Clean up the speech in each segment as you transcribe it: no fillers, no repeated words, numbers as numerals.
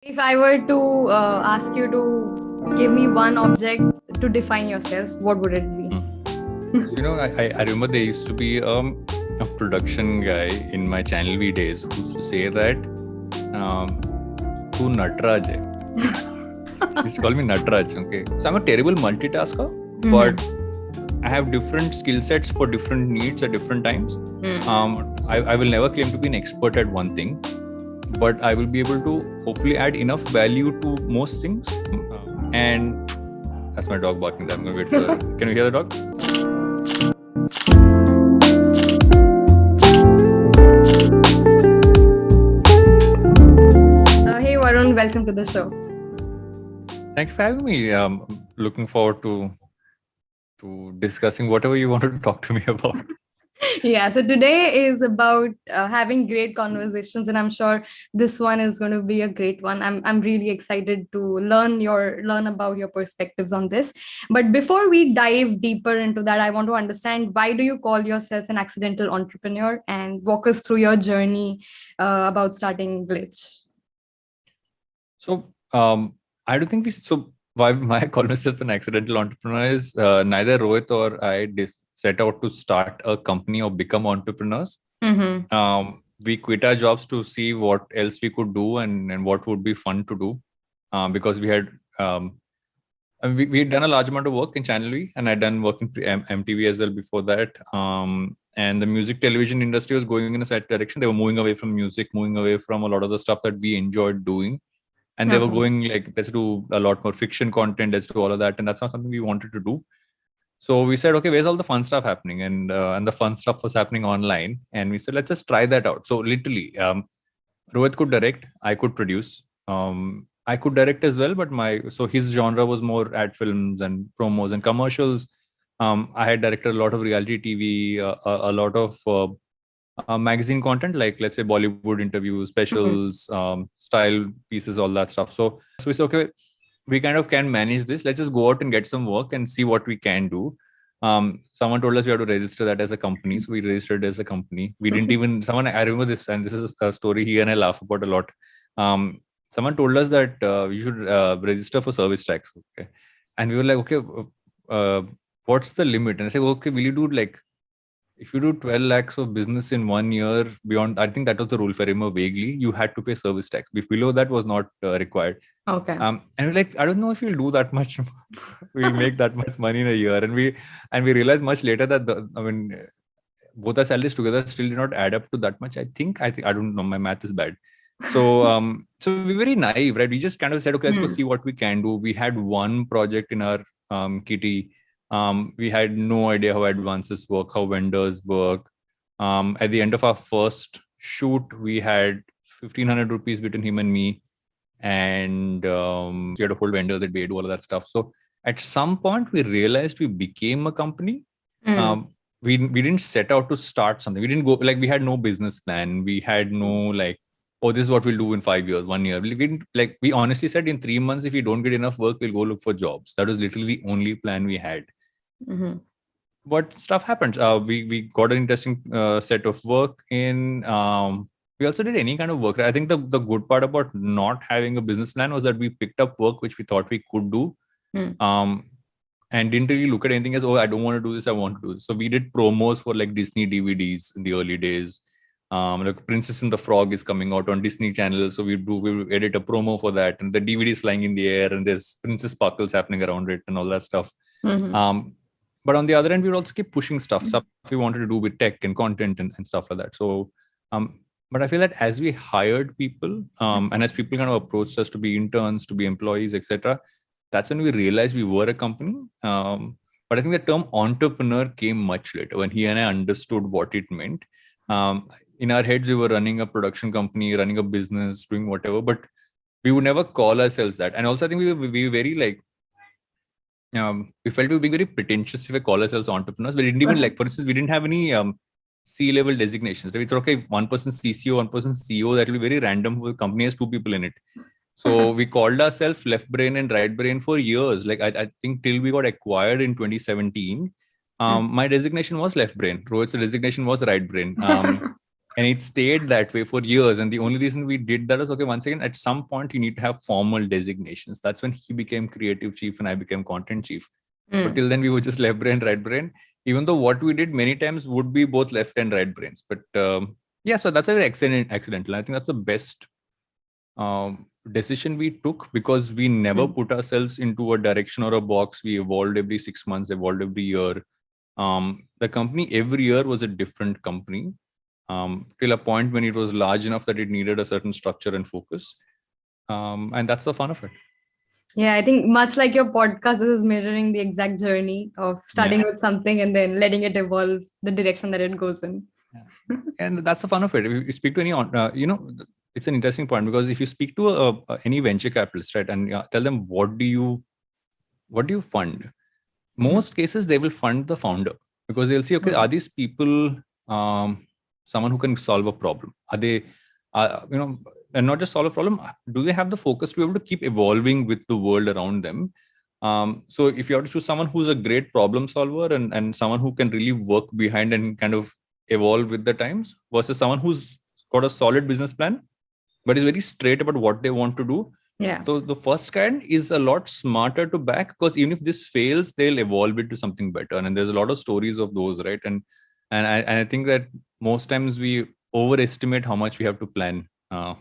If I were to ask you to give me one object to define yourself, what would it be? I remember there used to be a production guy in my Channel V days who used to say that tu Natraj hai. He used to call me Natraj. Okay, so I'm a terrible multitasker, but I have different skill sets for different needs at different times. I will never claim to be an expert at one thing, but I will be able to hopefully add enough value to most things. And that's my dog barking. I'm going to wait. Can you hear the dog? Hey Varun, welcome to the show. Thank you for having me. Looking forward to discussing whatever you wanted to talk to me about. Yeah, so today is about having great conversations, and I'm sure this one is going to be a great one. I'm really excited to learn about your perspectives on this. But before we dive deeper into that, I want to understand, why do you call yourself an accidental entrepreneur, and walk us through your journey about starting Glitch. So I don't think why I call myself an accidental entrepreneur is neither Rohit or I set out to start a company or become entrepreneurs. We quit our jobs to see what else we could do and what would be fun to do, because we had we had done a large amount of work in Channel V, and I'd done work in MTV as well before that. And the music television industry was going in a certain direction. They were moving away from music, moving away from a lot of the stuff that we enjoyed doing. And they were going like, let's do a lot more fiction content, let's do all of that. And that's not something we wanted to do. So we said, okay, where's all the fun stuff happening? And the fun stuff was happening online. And we said, let's just try that out. So literally, Rohit could direct, I could produce. I could direct as well, but his genre was more ad films and promos and commercials. I had directed a lot of reality TV, a lot of magazine content, like let's say Bollywood interviews, specials, style pieces, all that stuff. So we said, okay, we kind of can manage this. Let's just go out and get some work and see what we can do. Someone told us we have to register that as a company. So we registered as a company. We didn't even, I remember this, and this is a story he and I laugh about a lot. Someone told us that you should register for service tax. Okay. And we were like, okay, what's the limit? And I said, okay, will you do like, if you do 12 lakhs of business in 1 year beyond, I think that was the rule for him vaguely, you had to pay service tax. Below that was not required. Okay. And we're like, I don't know if we'll do that much. We'll make that much money in a year. And we realized much later that both our salaries together still did not add up to that much. I think I don't know. My math is bad. So so we were very naive, right? We just kind of said, okay, let's go see what we can do. We had one project in our kitty. We had no idea how advances work, how vendors work. At the end of our first shoot, we had 1,500 rupees between him and me. And we had to hold vendors that we do all of that stuff. So at some point, we realized we became a company. We didn't set out to start something. We didn't go, like, we had no business plan. We had no, like, oh, this is what we'll do in 5 years, 1 year. We honestly said in 3 months, if we don't get enough work, we'll go look for jobs. That was literally the only plan we had. But stuff happened. We got an interesting set of work in. We also did any kind of work. I think the good part about not having a business plan was that we picked up work which we thought we could do. And didn't really look at anything as, oh, I don't want to do this, I want to do this. So we did promos for like Disney DVDs in the early days. Like Princess and the Frog is coming out on Disney Channel. So we edit a promo for that, and the DVD is flying in the air, and there's princess sparkles happening around it and all that stuff. But on the other end, we would also keep pushing stuff we wanted to do with tech and content and stuff like that. So, but I feel that as we hired people, and as people kind of approached us to be interns, to be employees, etc., that's when we realized we were a company. But I think the term entrepreneur came much later, when he and I understood what it meant. In our heads, we were running a production company, running a business, doing whatever, but we would never call ourselves that. And also, I think we were very like, we felt we were being very pretentious if we call ourselves entrepreneurs. We didn't even, like, for instance, we didn't have any C-level designations. We thought, okay, if one person CCO, one person CEO, that will be very random. The company has 2 people in it. So we called ourselves Left Brain and Right Brain for years. Like, I think till we got acquired in 2017, my designation was Left Brain. Rohit's designation was Right Brain. And it stayed that way for years. And the only reason we did that is, okay, once again, at some point you need to have formal designations. That's when he became creative chief and I became content chief. But till then we were just left brain, right brain, even though what we did many times would be both left and right brains. But yeah, so that's a very accidental. I think that's the best decision we took, because we never put ourselves into a direction or a box. We evolved every 6 months, evolved every year. The company every year was a different company, till a point when it was large enough that it needed a certain structure and focus. And that's the fun of it. Yeah, I think much like your podcast, this is mirroring the exact journey of starting with something and then letting it evolve the direction that it goes in. And that's the fun of it. If you speak to any, it's an interesting point, because if you speak to any venture capitalist, right, and tell them what do you fund, most cases they will fund the founder, because they'll see, okay, are these people someone who can solve a problem? Are they, and not just solve a problem, do they have the focus to be able to keep evolving with the world around them? So if you have to choose someone who's a great problem solver and someone who can really work behind and kind of evolve with the times, versus someone who's got a solid business plan but is very straight about what they want to do. Yeah. So the first kind is a lot smarter to back, because even if this fails, they'll evolve it to something better. And there's a lot of stories of those, right? And I think that most times we overestimate how much we have to plan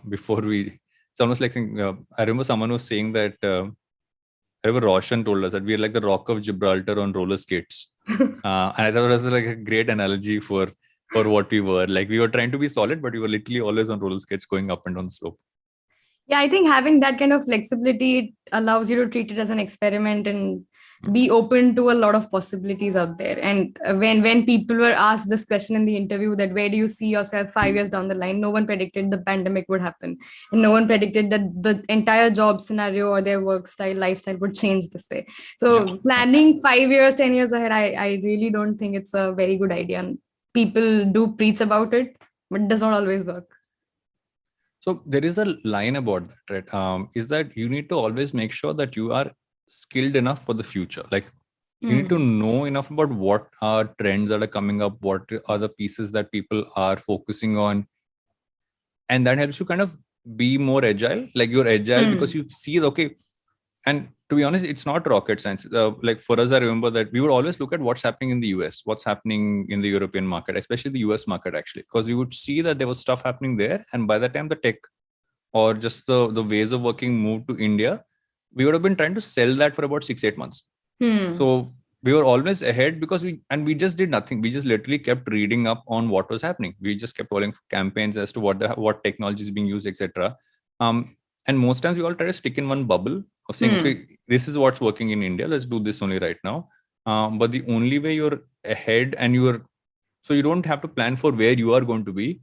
before we. It's almost like I remember someone was saying that. I remember Roshan told us that we are like the Rock of Gibraltar on roller skates, and I thought it was like a great analogy for what we were. Like, we were trying to be solid, but we were literally always on roller skates going up and down the slope. Yeah, I think having that kind of flexibility, it allows you to treat it as an experiment and be open to a lot of possibilities out there. And when people were asked this question in the interview, that where do you see yourself 5 years down the line, no one predicted the pandemic would happen, and no one predicted that the entire job scenario or their work style, lifestyle would change this way. So planning 5 years, 10 years ahead, I really don't think it's a very good idea. And people do preach about it, but it does not always work. So there is a line about that, right? Is that you need to always make sure that you are skilled enough for the future. Like, you need to know enough about what are trends that are coming up, what are the pieces that people are focusing on, and that helps you kind of be more agile. Like, you're agile because you see, okay, and to be honest, it's not rocket science. Like, for us, I remember that we would always look at what's happening in the US, what's happening in the European market, especially the US market, actually, because we would see that there was stuff happening there. And by the time the tech or just the ways of working moved to India, we would have been trying to sell that for about 6-8 months. So we were always ahead, because we just did nothing. We just literally kept reading up on what was happening. We just kept following campaigns as to what technology is being used, etc. And most times we all try to stick in one bubble of saying, okay, this is what's working in India, let's do this only right now. But the only way you're ahead so you don't have to plan for where you are going to be,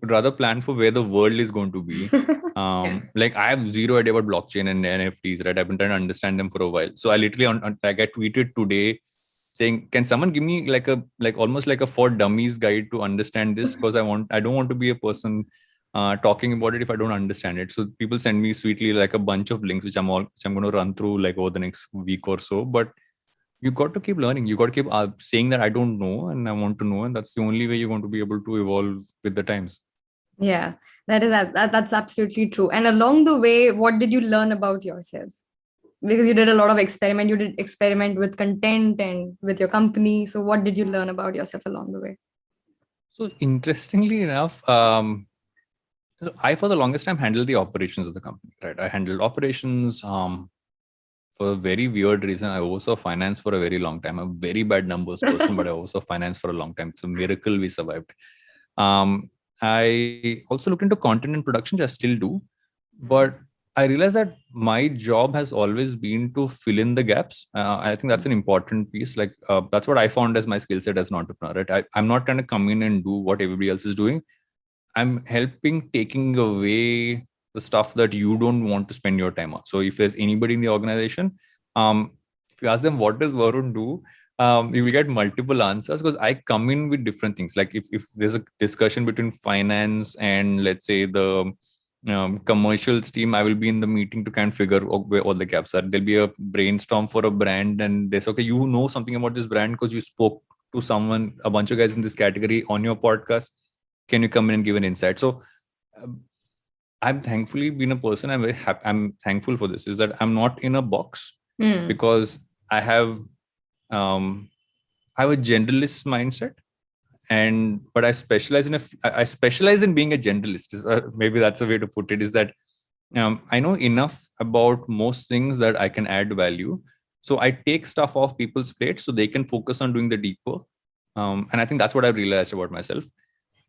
but rather plan for where the world is going to be. Like, I have zero idea about blockchain and NFTs, right? I've been trying to understand them for a while. So I literally I tweeted today saying, can someone give me almost like a for dummies guide to understand this? Because I don't want to be a person talking about it if I don't understand it. So people send me sweetly like a bunch of links, which I'm going to run through like over the next week or so. But you got to keep learning. You got to keep saying that I don't know and I want to know, and that's the only way you're going to be able to evolve with the times. Yeah, that's absolutely true. And along the way, what did you learn about yourself? Because you did a lot of experiment. You did experiment with content and with your company. So what did you learn about yourself along the way? So interestingly enough, so I, for the longest time, handled the operations of the company, right? I handled operations for a very weird reason. I oversaw finance for a very long time. I'm a very bad numbers person, but I oversaw finance for a long time. It's a miracle we survived. I also looked into content and production, which I still do. But I realized that my job has always been to fill in the gaps. I think that's an important piece. Like, that's what I found as my skill set as an entrepreneur, right? I'm not trying to come in and do what everybody else is doing. I'm helping taking away the stuff that you don't want to spend your time on. So if there's anybody in the organization, if you ask them, what does Varun do? You will get multiple answers, because I come in with different things. Like, if there's a discussion between finance and, let's say, the commercials team, I will be in the meeting to kind of figure out where all the gaps are. There'll be a brainstorm for a brand, and there's, okay, you know something about this brand because you spoke to someone, a bunch of guys in this category on your podcast. can you come in and give an insight? So I'm thankfully been a person, I'm very happy, I'm thankful for this, is that I'm not in a box, because I have a generalist mindset, but I specialize I specialize in being a generalist. Maybe that's a way to put it, is that I know enough about most things that I can add value. So I take stuff off people's plates so they can focus on doing the deeper. And I think that's what I've realized about myself.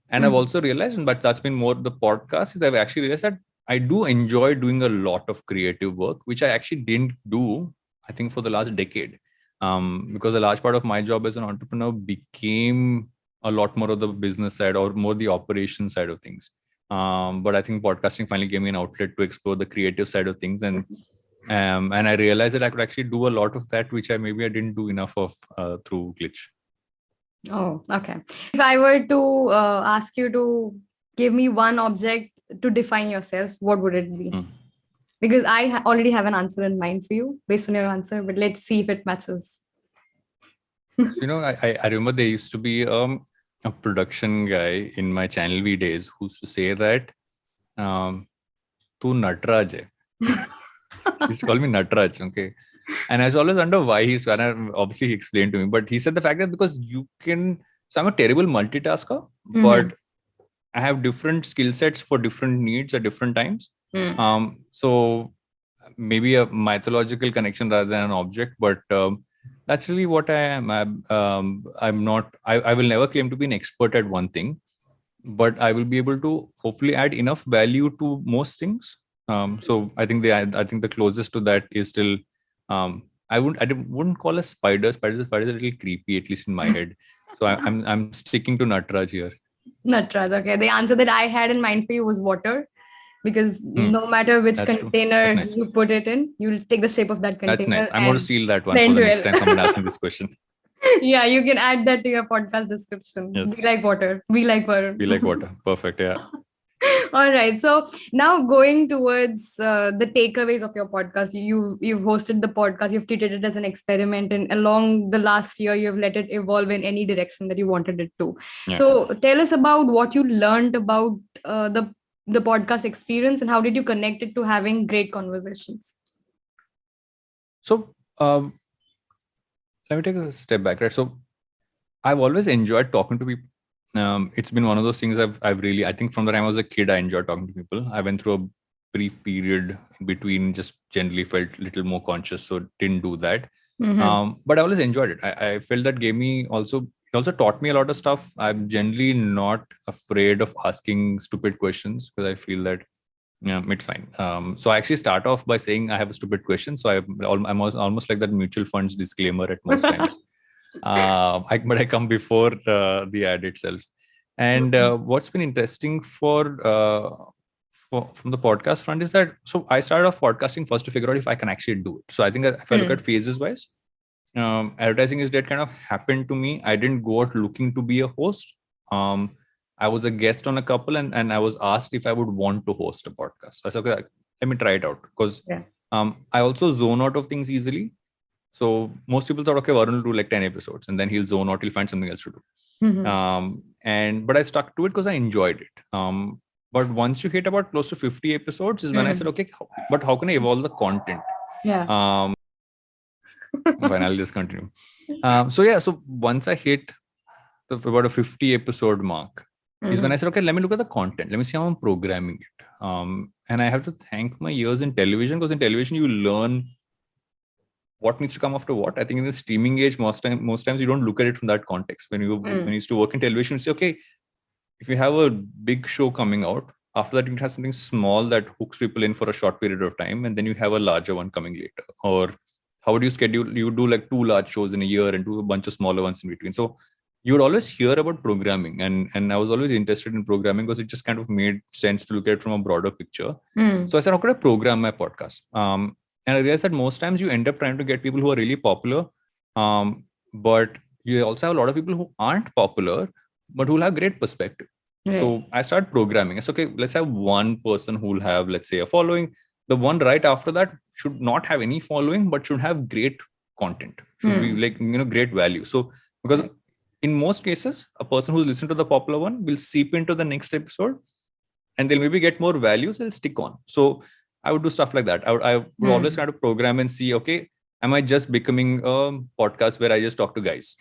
And I've also realized, but that's been more the podcast, is I've actually realized that I do enjoy doing a lot of creative work, which I actually didn't do, I think, for the last decade. Because a large part of my job as an entrepreneur became a lot more of the business side or more the operation side of things. But I think podcasting finally gave me an outlet to explore the creative side of things. And I realized that I could actually do a lot of that, which I didn't do enough of through Glitch. Oh, okay. If I were to ask you to give me one object to define yourself, what would it be? Because I already have an answer in mind for you based on your answer, but let's see if it matches. So, I remember there used to be a production guy in my Channel V days who used to say that, "Tu Natraj hai." He used to call me Natraj, okay? And I was always wonder why and obviously he explained to me, but he said the fact that because so I'm a terrible multitasker, but I have different skill sets for different needs at different times. So maybe a mythological connection rather than an object, but that's really what I am. I'm not, I will never claim to be an expert at one thing, but I will be able to hopefully add enough value to most things. So I think the closest to that is still, I wouldn't call us spiders. Spiders are a little creepy, at least in my head. So I'm sticking to Natraj here. Natraj, okay. The answer that I had in mind for you was water, because no matter which container you put it in, you'll take the shape of that container. That's nice. I'm going to steal that one for the next time someone asks me this question. Yeah, you can add that to your podcast description. Yes. We like water. We like water. We like water. Perfect. Yeah. All right. So now going towards the takeaways of your podcast, you've hosted the podcast, you've treated it as an experiment, and along the last year, you've let it evolve in any direction that you wanted it to. Yeah. So tell us about what you learned about the podcast experience, and how did you connect it to having great conversations? So let me take a step back, right? So I've always enjoyed talking to people. It's been one of those things I've really, I think from the time I was a kid, I enjoyed talking to people. I went through a brief period in between, just generally felt a little more conscious, so didn't do that. But I always enjoyed it. I felt that it also taught me a lot of stuff. I'm generally not afraid of asking stupid questions, because I feel that it's fine. So I actually start off by saying I have a stupid question. So I'm almost like that mutual funds disclaimer at most times. But I come before the ad itself. And what's been interesting from the podcast front is that, so I started off podcasting first to figure out if I can actually do it. So I think that if I look at phases wise, advertising is that kind of happened to me. I didn't go out looking to be a host. I was a guest on a couple, and I was asked if I would want to host a podcast. So I said, okay, let me try it out, because I also zone out of things easily. So most people thought, okay, Varun will do like 10 episodes and then he'll zone out, he'll find something else to do. But I stuck to it because I enjoyed it. But once you hit about close to 50 episodes is when I said, okay, but how can I evolve the content? Yeah. Fine, I'll just continue. So once I hit about a 50 episode mark is when I said, okay, let me look at the content. Let me see how I'm programming it. And I have to thank my years in television, because in television you learn what needs to come after what. I think in the streaming age, most times you don't look at it from that context. When you used to work in television, you say, okay, if you have a big show coming out, after that you have something small that hooks people in for a short period of time, and then you have a larger one coming later. Or how would you schedule? You do like 2 large shows in a year and do a bunch of smaller ones in between. So you would always hear about programming, and I was always interested in programming because it just kind of made sense to look at it from a broader picture. So I said, how could I program my podcast? And I realized that most times you end up trying to get people who are really popular, but you also have a lot of people who aren't popular, but who will have great perspective. Right. So I started programming. It's okay, let's have one person who will have, let's say, a following. The one right after that should not have any following, but should have great content, should be like, great value. So because in most cases, a person who's listened to the popular one will seep into the next episode, and they'll maybe get more value, so they'll stick on. So I would do stuff like that. I would always try to program and see, okay, am I just becoming a podcast where I just talk to guys?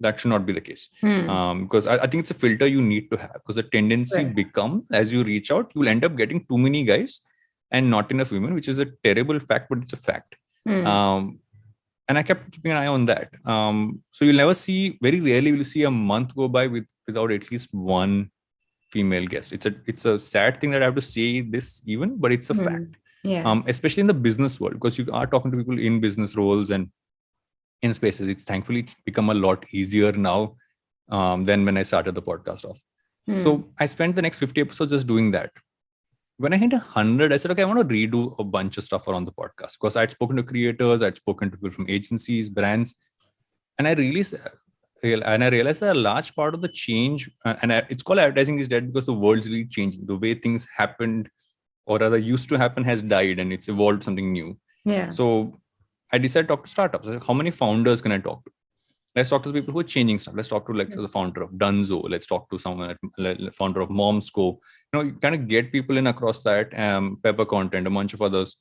That should not be the case. Because I think it's a filter you need to have, because the tendency Right. become, as you reach out, you'll end up getting too many guys and not enough women, which is a terrible fact, but it's a fact. And I kept keeping an eye on that. So you'll never see, very rarely will you see a month go by without at least one female guest. It's a sad thing that I have to say this even, but it's a fact. Yeah. Especially in the business world, because you are talking to people in business roles and in spaces. It's thankfully become a lot easier now than when I started the podcast off. So I spent the next 50 episodes just doing that. When I hit 100, I said, okay, I want to redo a bunch of stuff around the podcast, because I'd spoken to creators, I'd spoken to people from agencies, brands, and I realized that a large part of the change, it's called advertising is dead, because the world's really changing. The way things happened, or rather used to happen, has died, and it's evolved something new. Yeah. So I decided to talk to startups. I said, how many founders can I talk to? Let's talk to the people who are changing stuff. Let's talk to the founder of Dunzo. Let's talk to someone, founder of Momsco. You kind of get people in across that, Pepper Content, a bunch of others.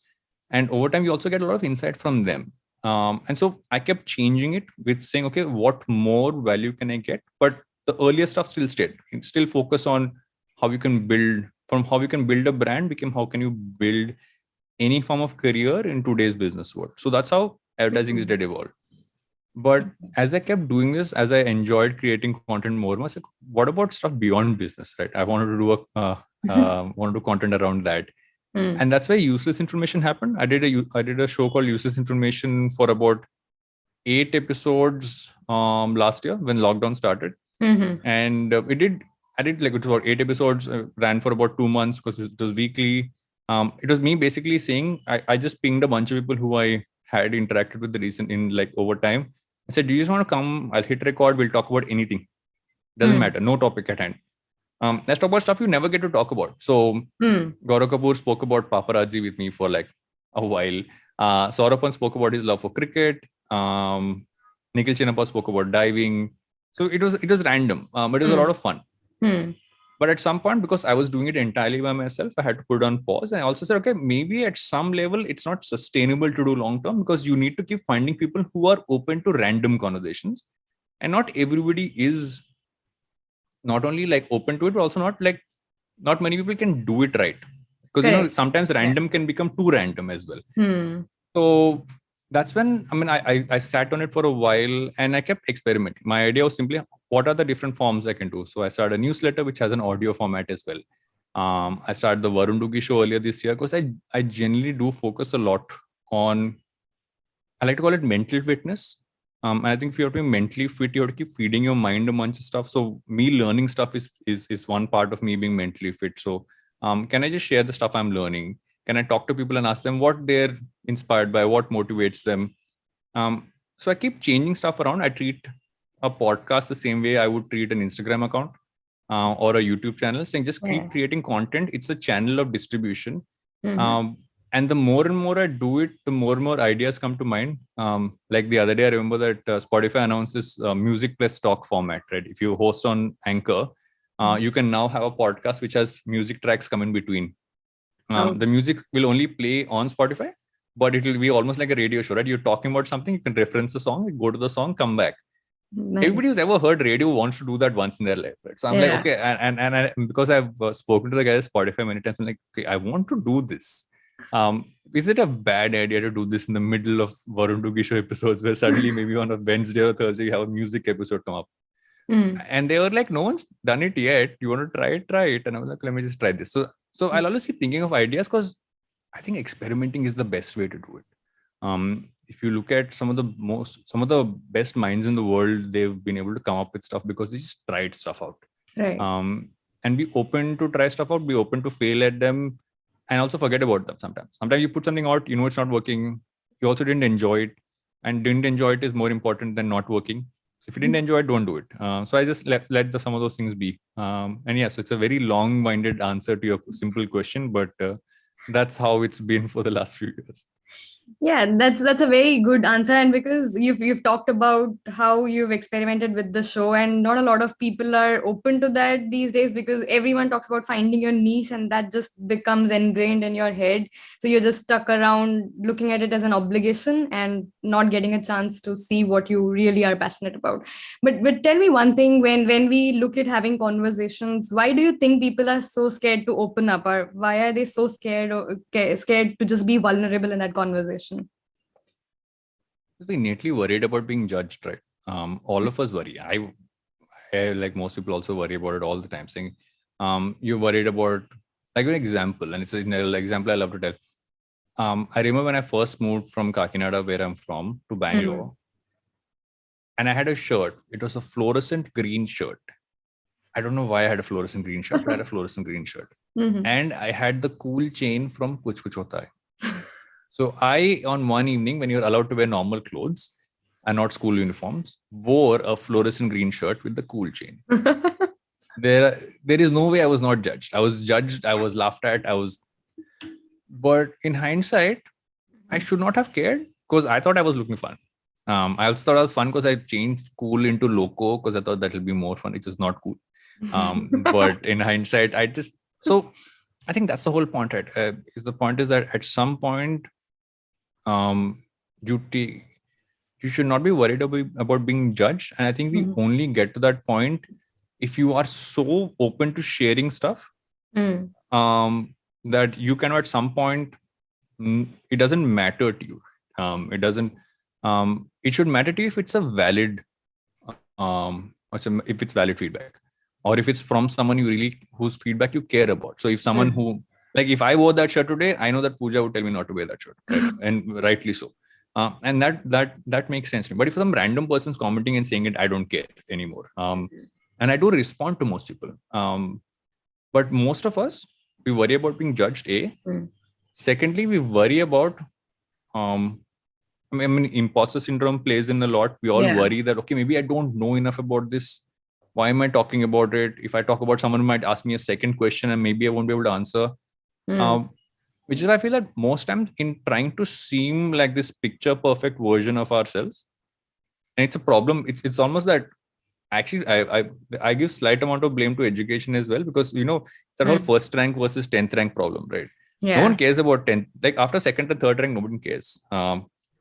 And over time, you also get a lot of insight from them. And so I kept changing it with saying, okay, what more value can I get? But the earlier stuff still stayed. It still focus on how you can build, from how you can build a brand, became how can you build any form of career in today's business world. So that's how advertising is dead evolved. But as I kept doing this, as I enjoyed creating content more, I was like, what about stuff beyond business, right? I wanted to do wanted to do content around that. And that's where Useless Information happened. I did a show called Useless Information for about 8 episodes last year when lockdown started. And I did like, it was about 8 episodes, ran for about 2 months because it was weekly. It was me basically saying, I just pinged a bunch of people who I had interacted with over time. I said, do you just want to come? I'll hit record. We'll talk about anything. Doesn't matter. No topic at hand. Let's talk about stuff you never get to talk about. So Gaurav Kapoor spoke about paparazzi with me for like a while. Saurabh spoke about his love for cricket. Nikhil Chinnappa spoke about diving. So it was random, but it was a lot of fun. But at some point, because I was doing it entirely by myself, I had to put it on pause. And I also said, okay, maybe at some level, it's not sustainable to do long term, because you need to keep finding people who are open to random conversations. And not everybody is not only like open to it, but also not many people can do it right. Because, sometimes random can become too random as well. So that's when, I sat on it for a while and I kept experimenting. My idea was simply, what are the different forms I can do? So I started a newsletter, which has an audio format as well. I started the Varun Duggi show earlier this year, because I generally do focus a lot on, I like to call it mental fitness. And I think if you have to be mentally fit, you have to keep feeding your mind a bunch of stuff. So me learning stuff is one part of me being mentally fit. So can I just share the stuff I'm learning? Can I talk to people and ask them what they're inspired by, what motivates them? So I keep changing stuff around. I treat a podcast the same way I would treat an Instagram account or a YouTube channel, saying just keep creating content. It's a channel of distribution. And the more and more I do it, the more and more ideas come to mind. Like the other day, I remember that Spotify announced this music plus talk format, right? If you host on Anchor, you can now have a podcast which has music tracks come in between. The music will only play on Spotify, but it will be almost like a radio show, right? You're talking about something, you can reference the song, go to the song, come back. Nice. Everybody who's ever heard radio wants to do that once in their life, right? So I'm like, okay, and because I've spoken to the guy at Spotify many times, I'm like, okay, I want to do this. Is it a bad idea to do this in the middle of Varun Duggi show episodes, where suddenly maybe on a Wednesday or Thursday you have a music episode come up? And they were like, no one's done it yet. You want to try it. And I was like, let me just try this. So I'll always keep thinking of ideas, because I think experimenting is the best way to do it. If you look at some of the best minds in the world, they've been able to come up with stuff because they just tried stuff out. Right. And be open to try stuff out, be open to fail at them, and also forget about them sometimes. Sometimes you put something out, you know it's not working. You also didn't enjoy it. And didn't enjoy it is more important than not working. So if you didn't enjoy it, don't do it. So I just let some of those things be. And yes, it's a very long-winded answer to your simple question, but that's how it's been for the last few years. Yeah, that's a very good answer. And because you've talked about how you've experimented with the show, and not a lot of people are open to that these days, because everyone talks about finding your niche, and that just becomes ingrained in your head. So you're just stuck around looking at it as an obligation and not getting a chance to see what you really are passionate about. But tell me one thing, when we look at having conversations, why do you think people are so scared to open up, or why are they so scared, or scared to just be vulnerable in that conversation? Because we innately worried about being judged, right? All of us worry. I, like most people, also worry about it all the time. Saying, you're worried about, like an example, and it's an example I love to tell. I remember when I first moved from Kakinada, where I'm from, to Bangalore, and I had a shirt. It was a fluorescent green shirt. I don't know why I had a fluorescent green shirt, but I had a fluorescent green shirt. And I had the cool chain from Kuch Kuch Hota Hai. So I, on one evening, when you're allowed to wear normal clothes and not school uniforms, wore a fluorescent green shirt with the cool chain. There is no way I was not judged. I was judged. I was laughed at. But in hindsight, I should not have cared, because I thought I was looking fun. I also thought I was fun because I changed cool into loco, because I thought that will be more fun, which is not cool. But in hindsight, so I think that's the whole point. Right? The point is that at some point, you should not be worried about being judged. And I think we only get to that point if you are so open to sharing stuff that you can, at some point, it doesn't matter to you. It should matter to you if it's a valid, if it's valid feedback, or if it's from someone whose feedback you care about. So if someone who, like, if I wore that shirt today, I know that Pooja would tell me not to wear that shirt, right? And rightly so. And that makes sense to me. But if some random person's commenting and saying it, I don't care anymore. And I do respond to most people. But most of us, we worry about being judged, A. Secondly, we worry about, imposter syndrome plays in a lot. We all worry that, okay, maybe I don't know enough about this. Why am I talking about it? If I talk about, someone might ask me a second question and maybe I won't be able to answer. Which is why I feel that most times, in trying to seem like this picture perfect version of ourselves, and it's a problem. It's almost that, actually, I give slight amount of blame to education as well, because it's that whole first rank versus 10th rank problem, right? No one cares about 10th. Like, after second and third rank, nobody cares.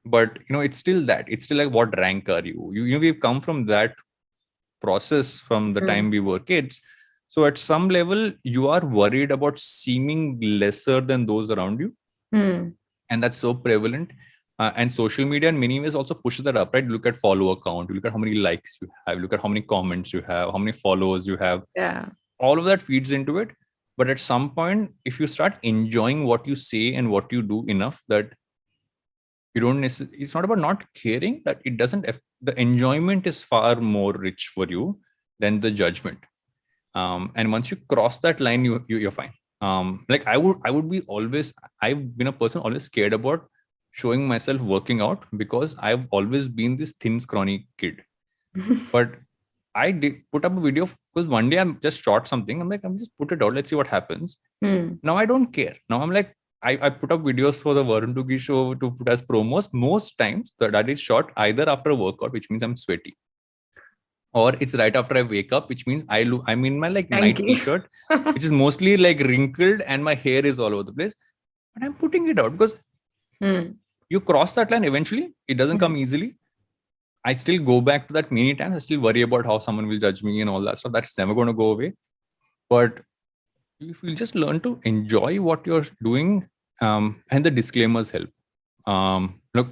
But it's still like, what rank are you? We've come from that process from the time we were kids. So at some level, you are worried about seeming lesser than those around you. And that's so prevalent. And social media in many ways also pushes that up, right? Look at follower count, look at how many likes you have, look at how many comments you have, how many followers you have. All of that feeds into it. But at some point, if you start enjoying what you say and what you do enough, that you don't necessarily, it's not about not caring, that it doesn't, the enjoyment is far more rich for you than the judgment. And once you cross that line, you're fine. Like, I've been a person always scared about showing myself working out, because I've always been this thin, scrawny kid. But I did put up a video, because one day I just shot something. I'm like, I'm just put it out. Let's see what happens. Now I don't care. Now I'm like, I put up videos for the Varun Tugi show to put as promos. Most times that is shot either after a workout, which means I'm sweaty, or it's right after I wake up, which means I'm in my night t-shirt, which is mostly wrinkled, and my hair is all over the place. But I'm putting it out because you cross that line eventually. It doesn't come easily. I still go back to that many times. I still worry about how someone will judge me and all that stuff. That's never going to go away. But if you just learn to enjoy what you're doing, and the disclaimers help. Look,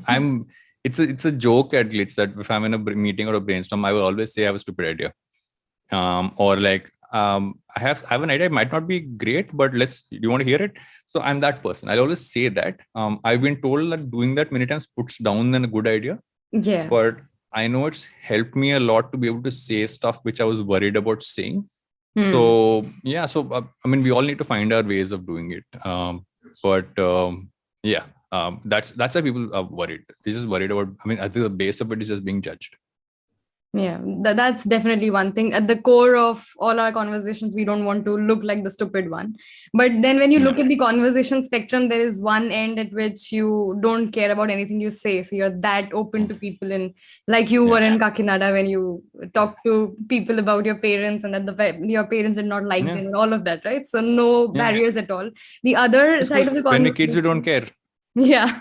it's a joke at Glitz that if I'm in a meeting or a brainstorm, I will always say I have a stupid idea. Or I have an idea. It might not be great, but do you want to hear it? So I'm that person. I'll always say that. I've been told that doing that many times puts down a good idea. Yeah. But I know it's helped me a lot to be able to say stuff which I was worried about saying. So yeah, we all need to find our ways of doing it. That's why people are worried. They're just worried about, I think the base of it is just being judged. Yeah, that's definitely one thing. At the core of all our conversations, we don't want to look like the stupid one. But then when you look at the conversation spectrum, there is one end at which you don't care about anything you say. So you're that open to people, and like you were in Kakinada when you talk to people about your parents and that your parents did not like them and all of that, right? So no barriers at all. The other side of the when we're conversation, kids, we don't care. yeah.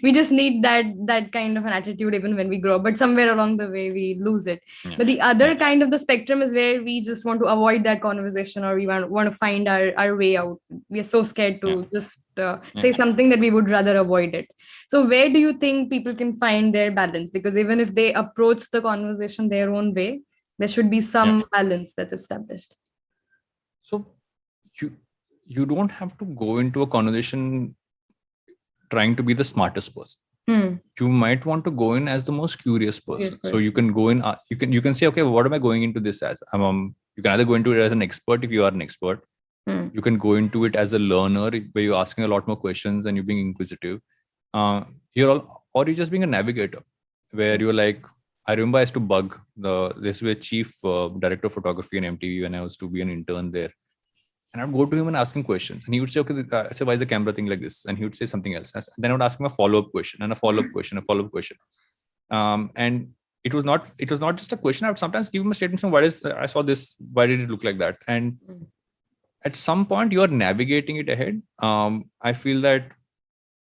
We just need that kind of an attitude even when we grow, but somewhere along the way we lose it. But the other kind of the spectrum is where we just want to avoid that conversation, or we want to find our way out. We are so scared to just say something that we would rather avoid it. So where do you think people can find their balance? Because even if they approach the conversation their own way, there should be some balance that's established. So you don't have to go into a conversation trying to be the smartest person. You might want to go in as the most curious person. So you can go in, you can say, okay, what am I going into this as? You can either go into it as an expert if you are an expert. You can go into it as a learner where you're asking a lot more questions and you're being inquisitive. Or you're just being a navigator where you're like, I remember I used to bug this was chief director of photography in MTV when I was to be an intern there. And I'd go to him and ask him questions. And he would say, okay, I say, why is the camera thing like this? And he would say something else. Then I would ask him a follow-up question and a follow-up question, a follow-up question. And it was not just a question. I would sometimes give him a statement saying, I saw this, why did it look like that? And at some point you are navigating it ahead. I feel that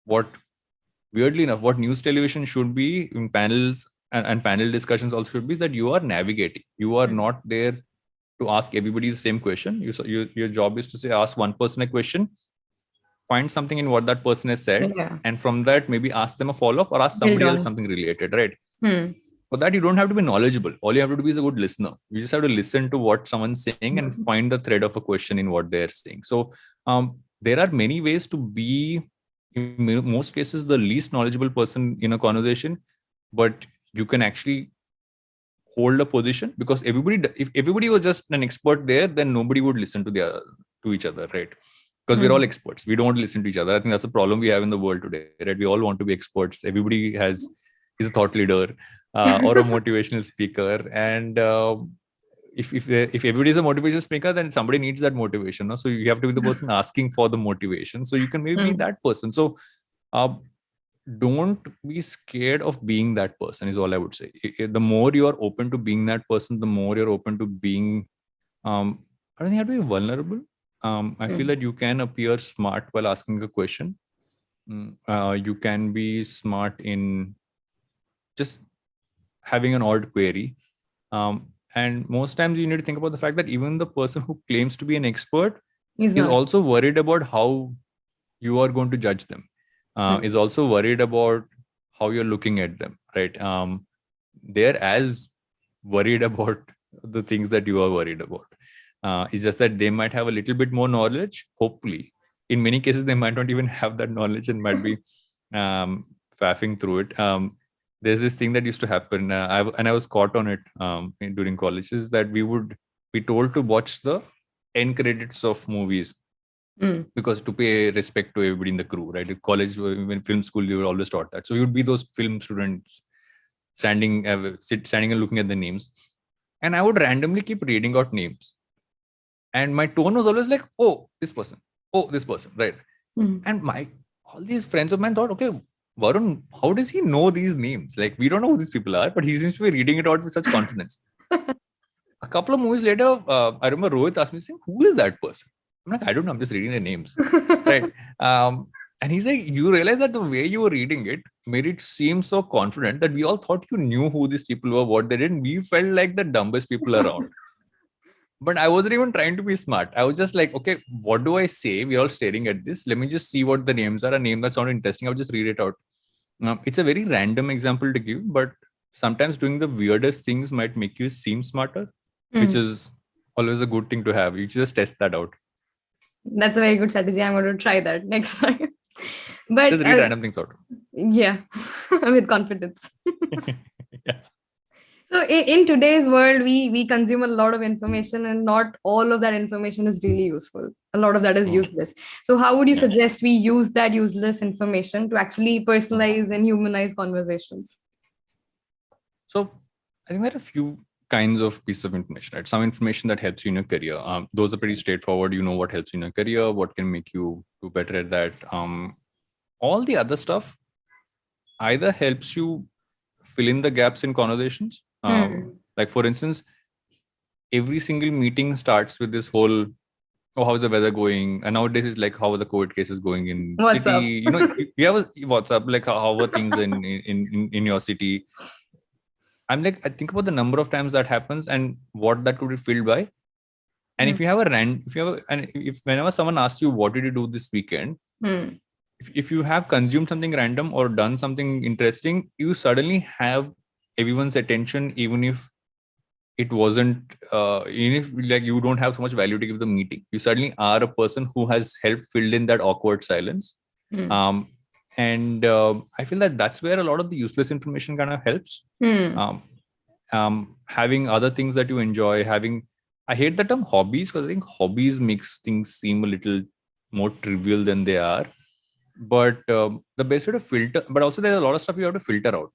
weirdly enough, what news television should be in panels and panel discussions also should be that you are navigating. You are not there to ask everybody the same question. Your job is to say, ask one person a question, find something in what that person has said, and from that maybe ask them a follow-up or ask somebody else something related, right? For that, you don't have to be knowledgeable. All you have to do is a good listener. You just have to listen to what someone's saying and find the thread of a question in what they're saying. So there are many ways to be, in most cases, the least knowledgeable person in a conversation, but you can actually hold a position, because if everybody was just an expert there, then nobody would listen to each other, right? Because we're all experts. We don't listen to each other. I think that's the problem we have in the world today, right? We all want to be experts. Everybody is a thought leader or a motivational speaker, and if everybody is a motivational speaker, then somebody needs that motivation, no? So you have to be the person asking for the motivation, so you can maybe be that person. So don't be scared of being that person is all I would say. The more you are open to being that person, the more you're open to being I don't think you have to be vulnerable. I feel that you can appear smart while asking a question. You can be smart in just having an odd query, and most times you need to think about the fact that even the person who claims to be an expert is also worried about how you are going to judge them. Is also worried about how you're looking at them, right? They're as worried about the things that you are worried about. It's just that they might have a little bit more knowledge, hopefully. In many cases, they might not even have that knowledge and might be faffing through it. There's this thing that used to happen, and I was caught on it during college, is that we would be told to watch the end credits of movies. Because to pay respect to everybody in the crew, right? At college, when film school, you were always taught that. So you would be those film students standing and looking at the names, and I would randomly keep reading out names, and my tone was always like, "Oh, this person, right?" And all these friends of mine thought, "Okay, Varun, how does he know these names? Like, we don't know who these people are, but he seems to be reading it out with such confidence." A couple of movies later, I remember Rohit asked me, saying, "Who is that person?" I'm like, I don't know. I'm just reading their names, right? And he's like, you realize that the way you were reading it made it seem so confident that we all thought you knew who these people were, what they did. And we felt like the dumbest people around. But I wasn't even trying to be smart. I was just like, okay, what do I say? We're all staring at this. Let me just see what the names are. A name that sounded interesting. I'll just read it out. It's a very random example to give, but sometimes doing the weirdest things might make you seem smarter, which is always a good thing to have. You just test that out. That's a very good strategy. I'm going to try that next time. But just read random things out. Yeah, with confidence. Yeah. So in today's world, we consume a lot of information, and not all of that information is really useful. A lot of that is useless. So how would you suggest we use that useless information to actually personalize and humanize conversations? So I think there are a few kinds of pieces of information, right? Some information that helps you in your career. Those are pretty straightforward. You know what helps you in your career, what can make you do better at that. All the other stuff either helps you fill in the gaps in conversations. Like for instance, every single meeting starts with this whole, oh, how's the weather going? And nowadays it's like, how are the COVID cases going in What's city? up? You know, you have a WhatsApp, like how are things in your city? I'm like, I think about the number of times that happens and what that could be filled by. And if you have if whenever someone asks you, what did you do this weekend? If you have consumed something random or done something interesting, you suddenly have everyone's attention, even if it wasn't, even if like you don't have so much value to give the meeting. You suddenly are a person who has helped fill in that awkward silence. And I feel that that's where a lot of the useless information kind of helps. Having other things that you enjoy, I hate the term hobbies because I think hobbies makes things seem a little more trivial than they are. But the best way to filter, but also there's a lot of stuff you have to filter out.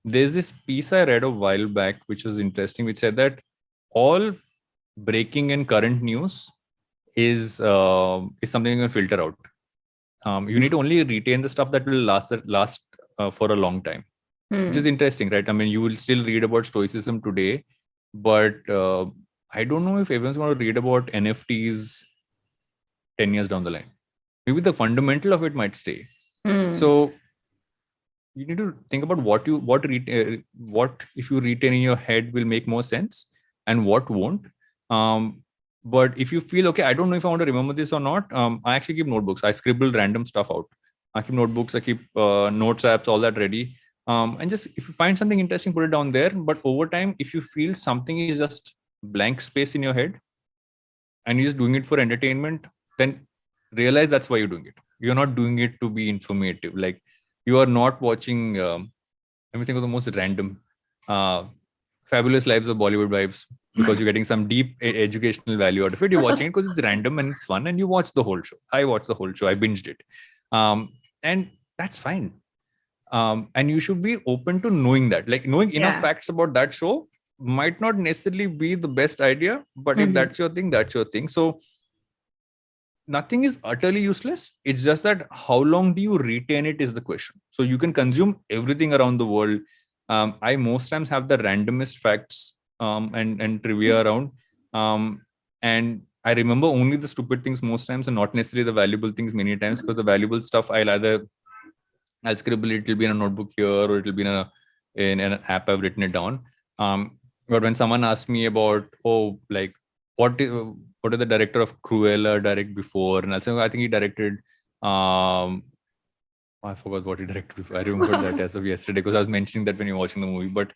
There's this piece I read a while back, which was interesting, which said that all breaking and current news is something you can filter out. You need to only retain the stuff that will last for a long time, which is interesting, right? I mean, you will still read about stoicism today, but I don't know if everyone's going to read about NFTs 10 years down the line. Maybe the fundamental of it might stay. So you need to think about what if you retain in your head will make more sense and what won't. But if you feel, okay, I don't know if I want to remember this or not, I actually keep notebooks. I scribble random stuff out. I keep notebooks, I keep notes apps, all that ready. And just if you find something interesting, put it down there. But over time, if you feel something is just blank space in your head and you're just doing it for entertainment, then realize that's why you're doing it. You're not doing it to be informative. Like you are not watching, let me think of the most random, Fabulous Lives of Bollywood Wives, because you're getting some deep educational value out of it. You're watching it because it's random and it's fun and you watch the whole show. I watched the whole show. I binged it. And that's fine. And you should be open to knowing that. Like knowing enough facts about that show might not necessarily be the best idea, but if that's your thing, that's your thing. So nothing is utterly useless. It's just that how long do you retain it is the question. So you can consume everything around the world. I most times have the randomest facts and trivia around. And I remember only the stupid things most times and not necessarily the valuable things many times, because the valuable stuff I'll scribble it, it'll be in a notebook here, or it'll be in an app I've written it down. But when someone asks me about, like, what did the director of Cruella direct before? And I'll say, I think he directed, I forgot what he directed before. I remember that as of yesterday because I was mentioning that when you're watching the movie. But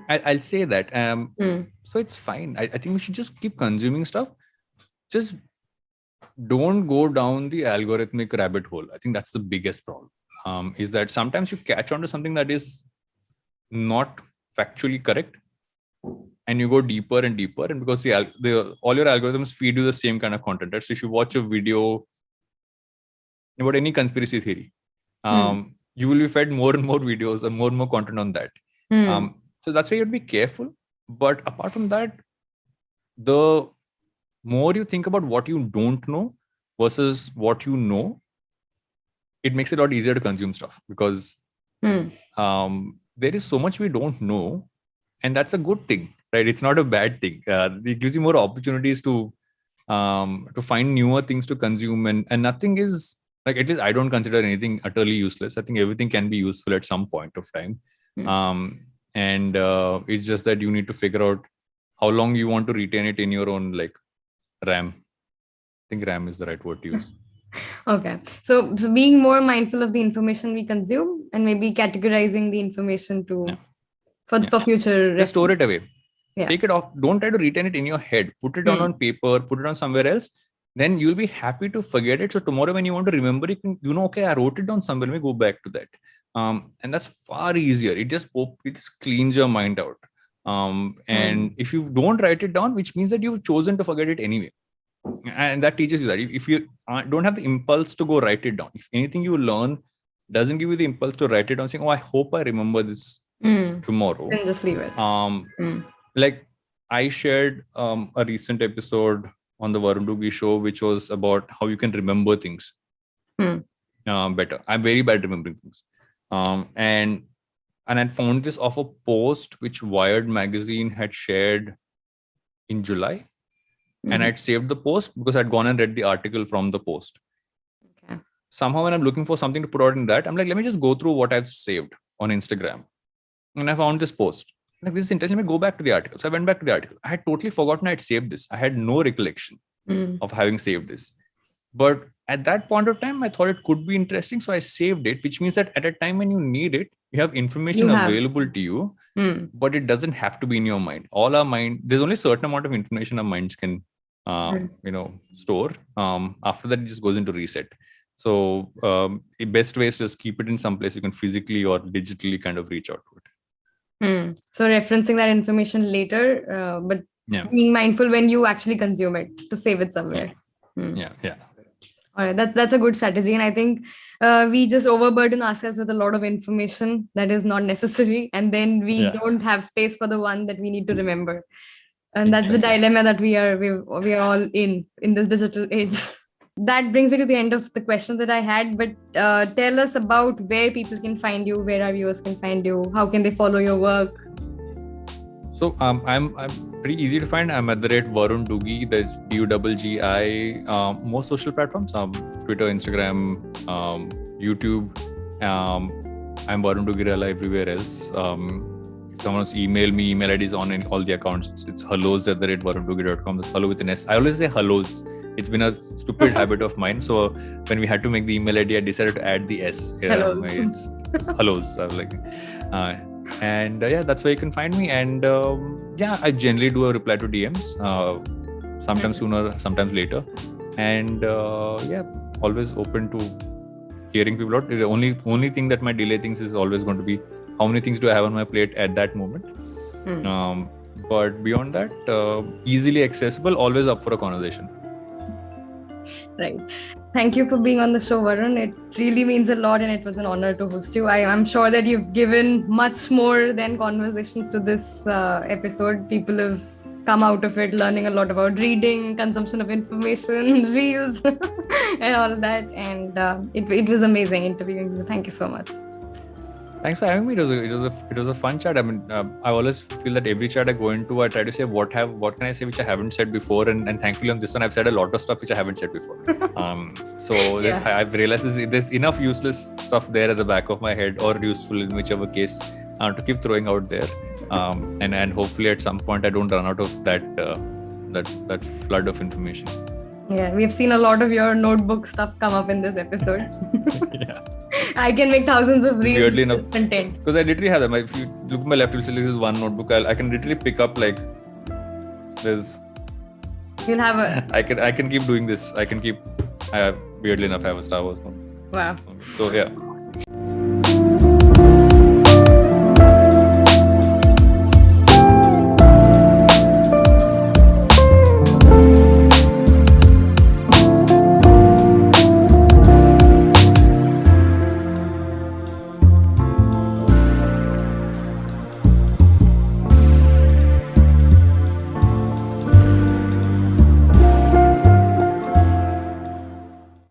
I'll say that. So it's fine. I think we should just keep consuming stuff. Just don't go down the algorithmic rabbit hole. I think that's the biggest problem. Is that sometimes you catch on to something that is not factually correct, and you go deeper and deeper, and because all your algorithms feed you the same kind of content. Right? So if you watch a video about any conspiracy theory, you will be fed more and more videos and more content on that. So that's why you have to be careful. But apart from that, the more you think about what you don't know versus what you know, it makes it a lot easier to consume stuff, because there is so much we don't know, and that's a good thing, right? It's not a bad thing. It gives you more opportunities to find newer things to consume, and nothing is like, at least I don't consider anything utterly useless. I think everything can be useful at some point of time. And it's just that you need to figure out how long you want to retain it in your own like RAM. I think RAM is the right word to use. Okay. So being more mindful of the information we consume and maybe categorizing the information for future. Just store it away. Yeah. Take it off. Don't try to retain it in your head. Put it down on paper, put it on somewhere else. Then you'll be happy to forget it. So tomorrow when you want to remember it, okay, I wrote it down somewhere. Let me go back to that. And that's far easier. It just cleans your mind out. And if you don't write it down, which means that you've chosen to forget it anyway. And that teaches you that if you don't have the impulse to go write it down, if anything you learn doesn't give you the impulse to write it down, saying, I hope I remember this tomorrow. Then just leave it. Like I shared a recent episode on the Varun Dugi show, which was about how you can remember things better. I'm very bad at remembering things. And I found this off a post which Wired magazine had shared in July. And I'd saved the post because I'd gone and read the article from the post. Okay. Somehow when I'm looking for something to put out in that, I'm like, let me just go through what I've saved on Instagram. And I found this post. Like, this is interesting. Let me go back to the article. So I went back to the article. I had totally forgotten I'd saved this. I had no recollection of having saved this. But at that point of time, I thought it could be interesting. So I saved it, which means that at a time when you need it, you have information available to you, but it doesn't have to be in your mind. All our mind, there's only a certain amount of information our minds can store. After that, it just goes into reset. So the best way is to just keep it in some place you can physically or digitally kind of reach out to it. So referencing that information later, but being mindful when you actually consume it to save it somewhere. Yeah. All right, that's a good strategy. And I think we just overburden ourselves with a lot of information that is not necessary. And then we don't have space for the one that we need to remember. And that's the dilemma that we are all in this digital age. That brings me to the end of the questions that I had. But tell us about where people can find you, where our viewers can find you, how can they follow your work? So I'm pretty easy to find. I'm at the rate Varun Dugi. There's DUGGI. Most social platforms, Twitter, Instagram, YouTube. I'm Varun Dugirala everywhere else. If someone wants to email me, email ID is on all the accounts. It's hellos@varundugi.com. That's hello with an S. I always say hellos. It's been a stupid habit of mine. So when we had to make the email ID, I decided to add the S. It's hellos. I was like, and that's where you can find me. And I generally do a reply to DMs. Sometimes sooner, sometimes later. And always open to hearing people out. The only thing that might delay things is always going to be how many things do I have on my plate at that moment. But beyond that, easily accessible, always up for a conversation. Right. Thank you for being on the show, Varun. It really means a lot and it was an honor to host you. I'm sure that you've given much more than conversations to this episode. People have come out of it learning a lot about reading, consumption of information, reels, and all of that. And it was amazing interviewing you. Thank you so much. Thanks for having me. It was a fun chat. I mean, I always feel that every chat I go into, I try to say what can I say which I haven't said before, and thankfully on this one I've said a lot of stuff which I haven't said before. I've realized there's enough useless stuff there at the back of my head, or useful in whichever case, to keep throwing out there, and hopefully at some point I don't run out of that flood of information. Yeah, we've seen a lot of your notebook stuff come up in this episode. Yeah. I can make thousands of reels content. Because I literally have them. If you look at my left, you'll see this is one notebook. I can literally pick up there's. You'll have a. I can keep doing this. Weirdly enough, I have a Star Wars one. Wow. So yeah.